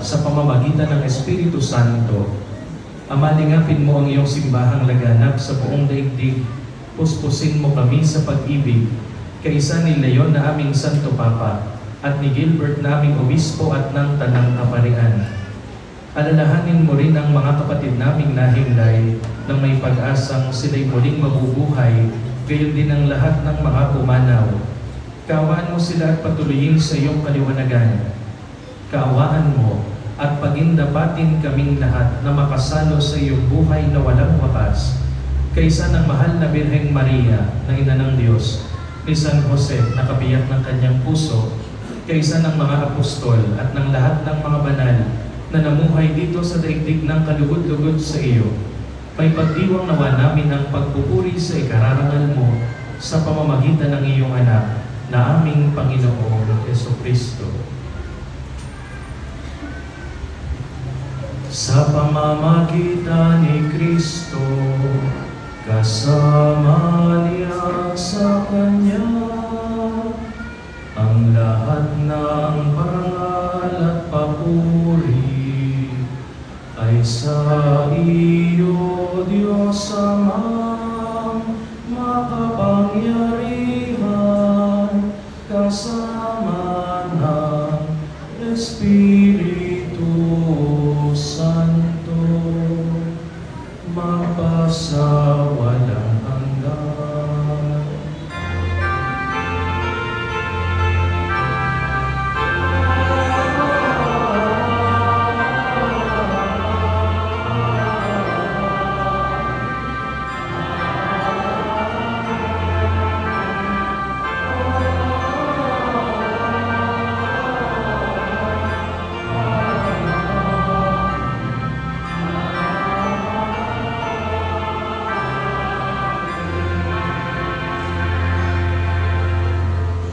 sa pamamagitan ng Espiritu Santo. Ama, lingapin mo ang iyong simbahang laganap sa buong daigdig. Puspusin mo kami sa pag-ibig, kaisa ni Leon na aming Santo Papa, at ni Gilbert na aming Obispo at ng Tanang Kaparian. Alalahanin mo rin ang mga kapatid naming nahimlay nang may pag-asang sila'y muling mabubuhay, gayon din ang lahat ng mga pumanaw. Kaawaan mo sila at patuloyin sa iyong kaliwanagan. Kaawaan mo at pagindapatin kaming lahat na makasalo sa iyong buhay na walang wakas, kaysa ng mahal na Birheng Maria, na Ina ng Diyos, ni San Jose, na kabiyak ng kanyang puso, kaysa ng mga apostol at ng lahat ng mga banal na namuhay dito sa daigdig ng kalugod-lugod sa iyo. May pagdiwang nawa namin ang pagpupuri sa ikararangal mo sa pamamagitan ng iyong anak na aming Panginoong Jesucristo. Sa pamamagitan ni Kristo, kasama niya sa Kanya, ang lahat ng parangal at papuri ay sa iyo.